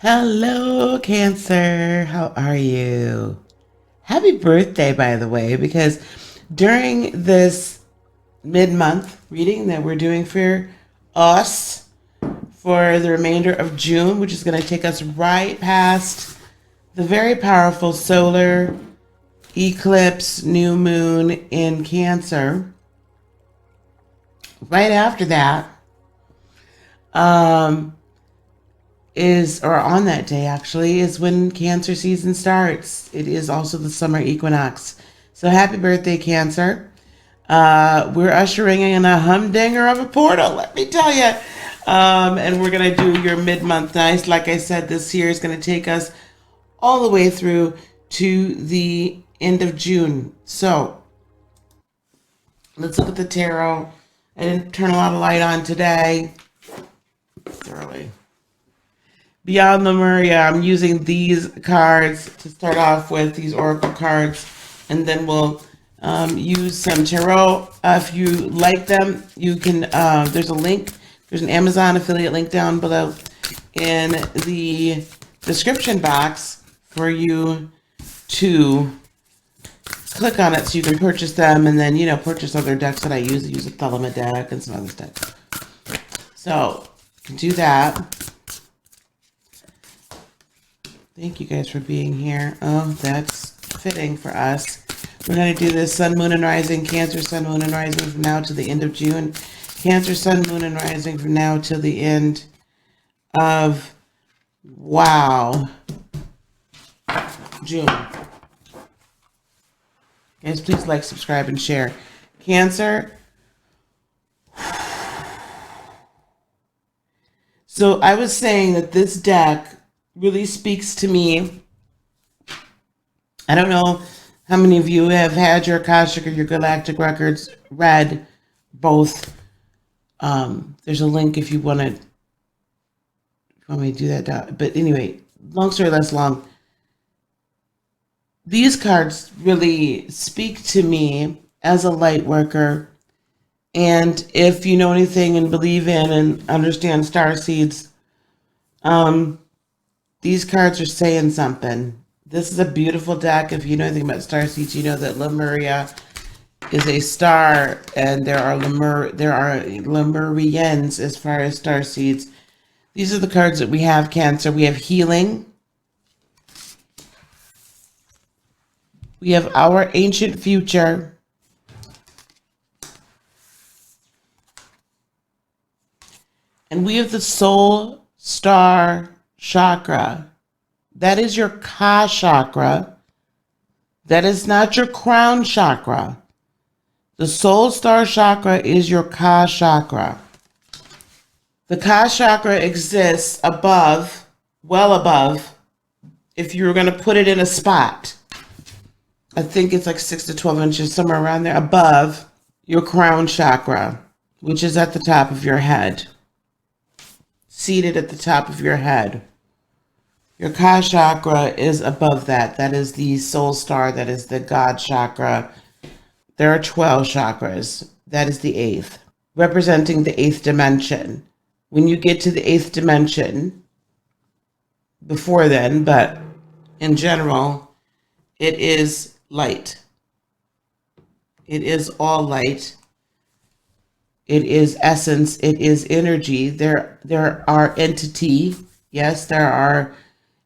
Hello, Cancer. How are you? Happy birthday, by the way, because during this mid-month reading that we're doing for us for the remainder of June, which is going to take us right past the very powerful solar eclipse new moon in Cancer. Right after that, um, or on that day actually, is when Cancer season starts. It is also the summer equinox. So happy birthday, Cancer. We're ushering in a humdinger of a portal, let me tell you. And we're going to do your mid-month nice. Like I said, this year is going to take us all the way through to the end of June. So let's look at the tarot. I didn't turn a lot of light on today. It's early. Beyond Lemuria, I'm using these cards to start off with, these oracle cards, and then we'll use some tarot. If you like them, you can, there's a link, there's an Amazon affiliate link down below in the description box for you to click on it so you can purchase them and then, purchase other decks that I use. I use a Thelema deck and some other stuff. So, you can do that. Thank you guys for being here. Oh, that's fitting for us. We're going to do this Sun, Moon, and Rising, Cancer, Sun, Moon, and Rising from now to the end of June. Cancer, Sun, Moon, and Rising from now till the end of, wow, June. Guys, please like, subscribe, and share. Cancer. So I was saying that this deck really speaks to me. I don't know how many of you have had your Akashic or your Galactic records read, both. There's a link if you want me to do that. But anyway, long story less long. These cards really speak to me as a light worker. And if you know anything and believe in and understand star seeds, these cards are saying something. This is a beautiful deck. If you know anything about star seeds, you know that Lemuria is a star, and there are Lemurians as far as star seeds. These are the cards that we have, Cancer. We have healing. We have our ancient future. And we have the soul star chakra. That is your Ka chakra. That is not your crown chakra. The soul star chakra is your Ka chakra. The Ka chakra exists above, well above, if you were going to put it in a spot. I think it's like 6 to 12 inches, somewhere around there, above your crown chakra, which is at the top of your head. Seated at the top of your head. Your Ka chakra is above that. That is the soul star. That is the God chakra. There are 12 chakras. That is the 8th, representing the 8th dimension. When you get to the 8th dimension, before then, but in general, it is light. It is all light. It is essence. It is energy. There are entity. Yes, there are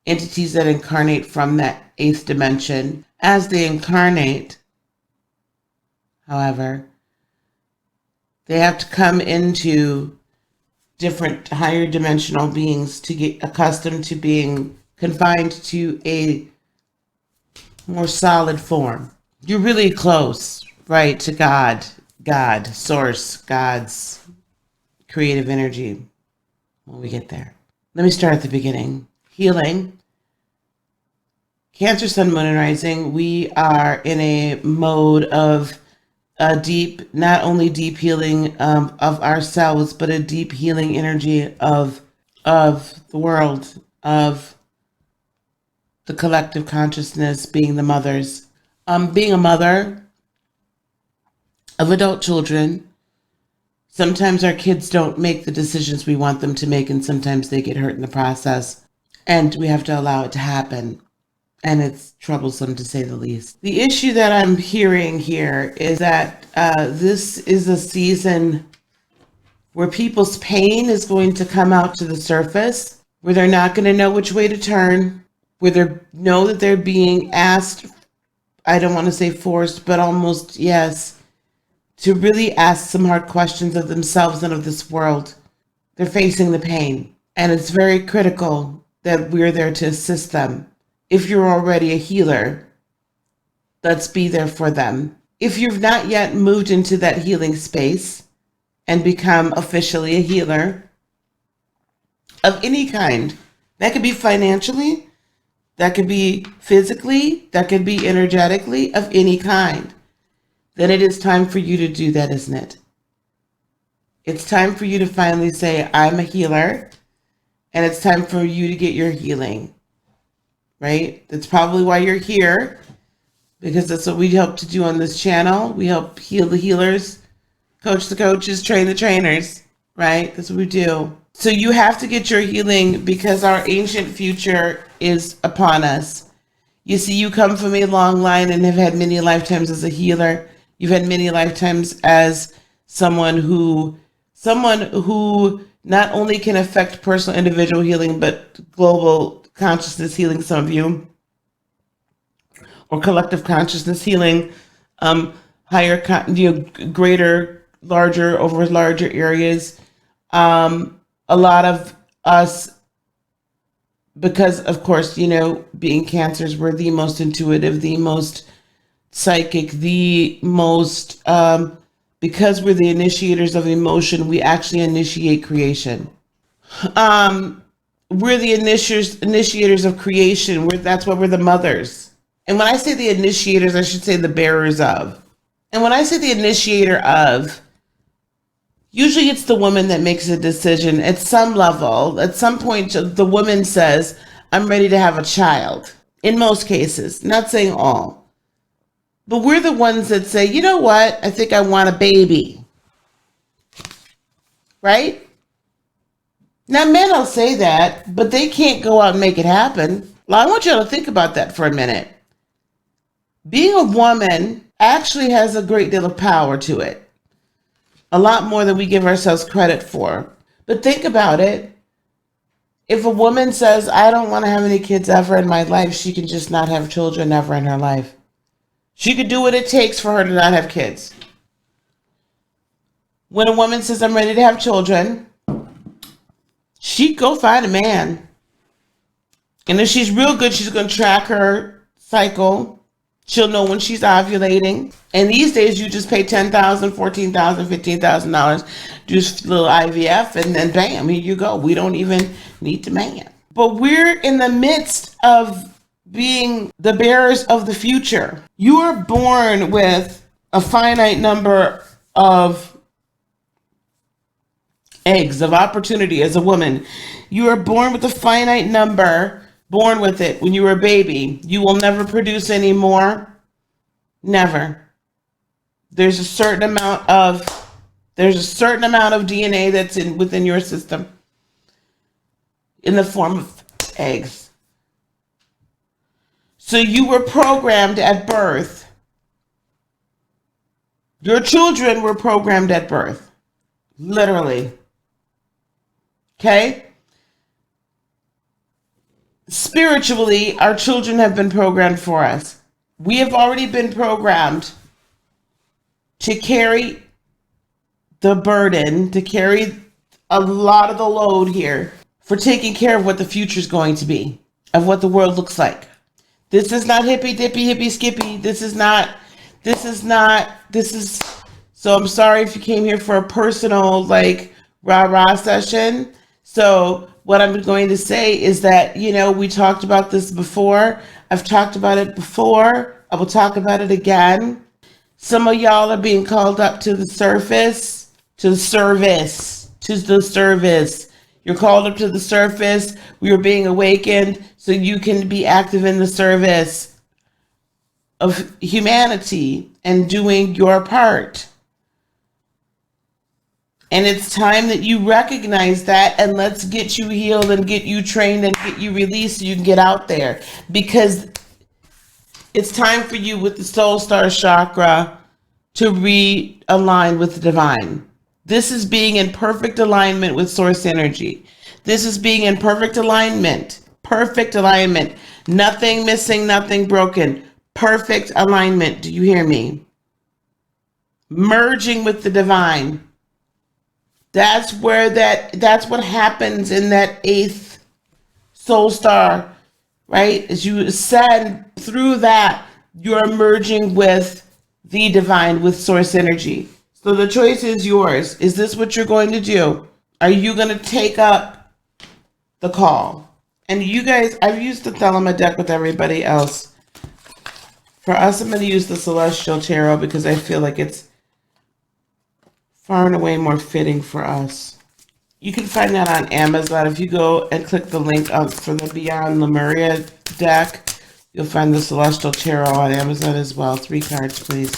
entities that incarnate from that 8th dimension. As they incarnate, however, they have to come into different higher dimensional beings to get accustomed to being confined to a more solid form. You're really close, right, to God, source, God's creative energy when we get there. Let me start at the beginning. Healing. Cancer, Sun, Moon, and Rising. We are in a mode of a deep, not only deep healing of ourselves, but a deep healing energy of the world, of the collective consciousness, being the mothers. Being a mother of adult children, sometimes our kids don't make the decisions we want them to make, and sometimes they get hurt in the process. And we have to allow it to happen. And it's troublesome to say the least. The issue that I'm hearing here is that this is a season where people's pain is going to come out to the surface, where they're not going to know which way to turn, where they know that they're being asked, I don't want to say forced, but almost, yes, to really ask some hard questions of themselves and of this world. They're facing the pain, and it's very critical that we're there to assist them. If you're already a healer, let's be there for them. If you've not yet moved into that healing space and become officially a healer of any kind, that could be financially, that could be physically, that could be energetically, of any kind, then it is time for you to do that, isn't it? It's time for you to finally say, I'm a healer, and it's time for you to get your healing, right? That's probably why you're here, because that's what we help to do on this channel. We help heal the healers, coach the coaches, train the trainers, right? That's what we do. So you have to get your healing because our ancient future is upon us. You see, you come from a long line and have had many lifetimes as a healer. You've had many lifetimes as someone who not only can affect personal individual healing, but global consciousness healing, some of you, or collective consciousness healing, higher, greater, larger, over larger areas. A lot of us, because of course, being cancers, we're the most intuitive, the most psychic, the most, because we're the initiators of emotion, we actually initiate creation. We're the initiators of creation. That's why we're the mothers. And when I say the initiators, I should say the bearers of. And when I say the initiator of, usually it's the woman that makes a decision at some level. At some point, the woman says, I'm ready to have a child. In most cases, not saying all. But we're the ones that say, you know what? I think I want a baby. Right? Now, men will say that, but they can't go out and make it happen. Well, I want you to think about that for a minute. Being a woman actually has a great deal of power to it. A lot more than we give ourselves credit for. But think about it. If a woman says, I don't want to have any kids ever in my life, she can just not have children ever in her life. She could do what it takes for her to not have kids. When a woman says, I'm ready to have children, she'd go find a man. And if she's real good, she's going to track her cycle. She'll know when she's ovulating. And these days, you just pay $10,000, $14,000, $15,000, do a little IVF, and then bam, here you go. We don't even need the man. But we're in the midst of being the bearers of the future. You are born with a finite number of eggs of opportunity as a woman. You are born with a finite number, born with it when you were a baby. You will never produce any more. Never. There's a certain amount of DNA that's within your system in the form of eggs. So you were programmed at birth. Your children were programmed at birth. Literally. Okay? Spiritually, our children have been programmed for us. We have already been programmed to carry the burden, to carry a lot of the load here for taking care of what the future is going to be, of what the world looks like. This is not hippy dippy, hippy skippy. So I'm sorry if you came here for a personal, rah-rah session. So what I'm going to say is that, we talked about this before. I've talked about it before. I will talk about it again. Some of y'all are being called up to the surface, to the service. You're called up to the surface. We are being awakened so you can be active in the service of humanity and doing your part. And it's time that you recognize that, and let's get you healed and get you trained and get you released so you can get out there. Because it's time for you with the soul star chakra to realign with the divine. This is being in perfect alignment with source energy. This is being in perfect alignment. Perfect alignment. Nothing missing, nothing broken. Perfect alignment. Do you hear me? Merging with the divine. That's what happens in that 8th soul star, right? As you ascend through that, you're merging with the divine, with source energy. So the choice is yours. Is this what you're going to do? Are you going to take up the call? And you guys, I've used the Thelema deck with everybody else. For us, I'm going to use the Celestial Tarot because I feel like it's far and away more fitting for us. You can find that on Amazon. If you go and click the link up for the Beyond Lemuria deck, you'll find the Celestial Tarot on Amazon as well. 3 cards, please.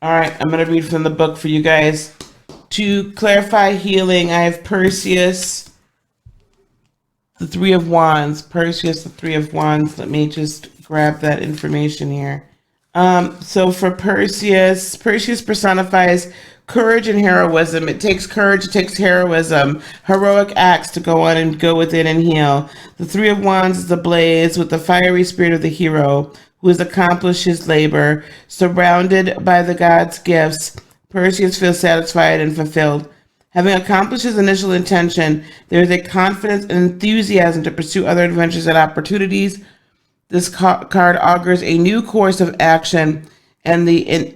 All right, I'm going to read from the book for you guys. To clarify healing, I have Perseus, the 3 of Wands. Perseus, the 3 of Wands. Let me just grab that information here. So for Perseus personifies courage and heroism. It takes courage, it takes heroism, heroic acts to go on and go within and heal. The 3 of Wands is the blaze with the fiery spirit of the hero who has accomplished his labor. Surrounded by the gods' gifts, Perseus feels satisfied and fulfilled. Having accomplished his initial intention, there is a confidence and enthusiasm to pursue other adventures and opportunities. This card augurs a new course of action and the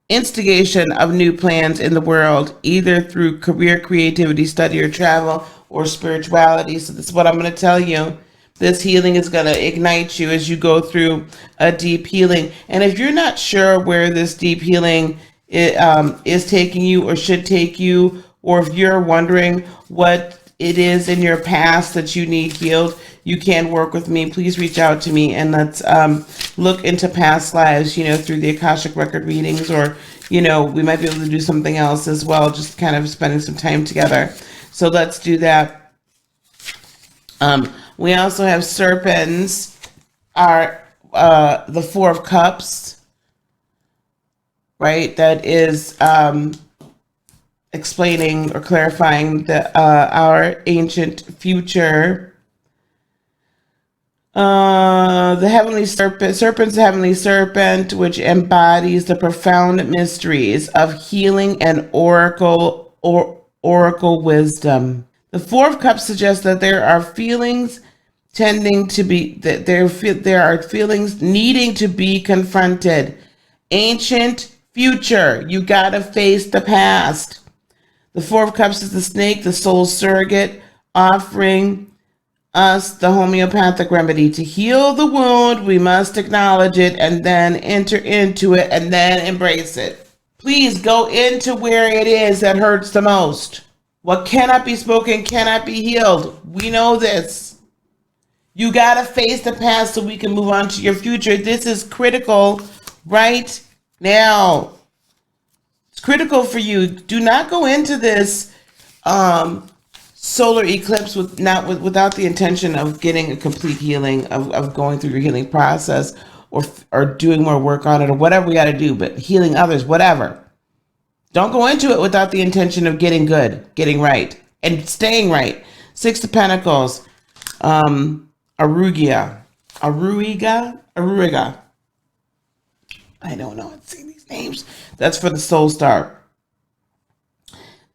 instigation of new plans in the world, either through career, creativity, study, or travel, or spirituality. So this is what I'm going to tell you. This healing is going to ignite you as you go through a deep healing. And if you're not sure where this deep healing is taking you or should take you, or if you're wondering what it is in your past that you need healed, you can work with me. Please reach out to me and let's look into past lives, through the Akashic Record readings, or, we might be able to do something else as well, just kind of spending some time together. So let's do that. We also have serpents, are the 4 of Cups, right? That is explaining or clarifying our ancient future. The heavenly serpent's the heavenly serpent, which embodies the profound mysteries of healing and oracle wisdom. The 4 of Cups suggests that there are feelings there are feelings needing to be confronted. Ancient future, you gotta face the past. The 4 of Cups is the snake, the soul's surrogate, offering us the homeopathic remedy. To heal the wound, we must acknowledge it and then enter into it and then embrace it. Please go into where it is that hurts the most. What cannot be spoken cannot be healed. We know this. You got to face the past so we can move on to your future. This is critical right now. It's critical for you. Do not go into this solar eclipse without the intention of getting a complete healing, of going through your healing process, or doing more work on it, or whatever we got to do, but healing others, whatever. Don't go into it without the intention of getting good, getting right, and staying right. 6 of Pentacles, Aruga. I don't know how to say these names. That's for the soul star.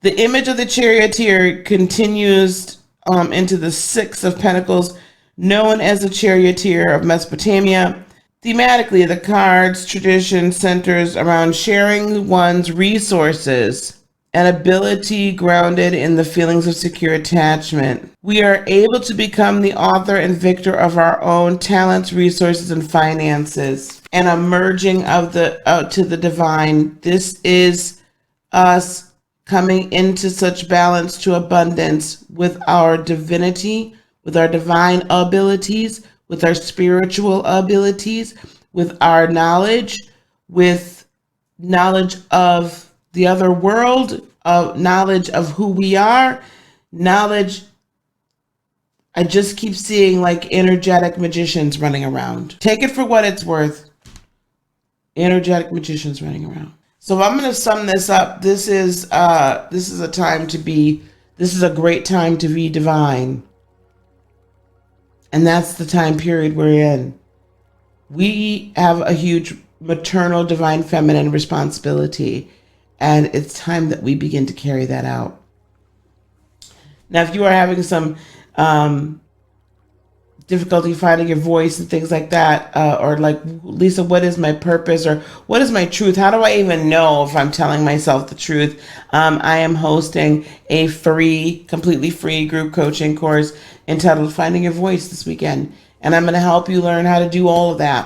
The image of the charioteer continues into the 6 of Pentacles, known as the charioteer of Mesopotamia. Thematically, the card's tradition centers around sharing one's resources, an ability grounded in the feelings of secure attachment. We are able to become the author and victor of our own talents, resources, and finances. and a merging of the to the divine. This is us coming into such balance to abundance with our divinity, with our divine abilities, with our spiritual abilities, with our knowledge, with knowledge of the other world, of knowledge of who we are, knowledge. I just keep seeing like energetic magicians running around. Take it for what it's worth. Energetic magicians running around. So I'm going to sum this up. This is a time to be. This is a great time to be divine, and that's the time period we're in. We have a huge maternal, divine, feminine responsibility, and it's time that we begin to carry that out. Now, if you are having some difficulty finding your voice and things like that, or like, Lisa, what is my purpose, or what is my truth? How do I even know if I'm telling myself the truth? I am hosting a completely free group coaching course entitled Finding Your Voice this weekend. And I'm going to help you learn how to do all of that.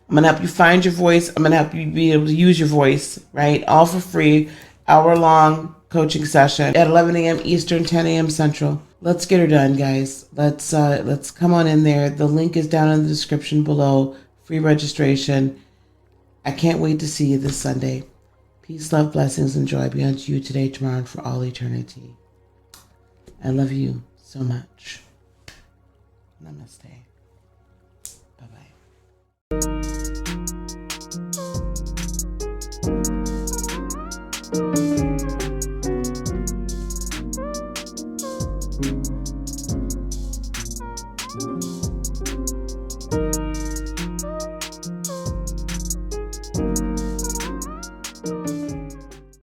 I'm going to help you find your voice. I'm going to help you be able to use your voice, right? All for free, hour-long coaching session at 11 a.m. Eastern, 10 a.m. Central. Let's get her done, guys. Let's come on in there. The link is down in the description below. Free registration. I can't wait to see you this Sunday. Peace, love, blessings, and joy be unto you today, tomorrow, and for all eternity. I love you so much. Namaste. Bye-bye.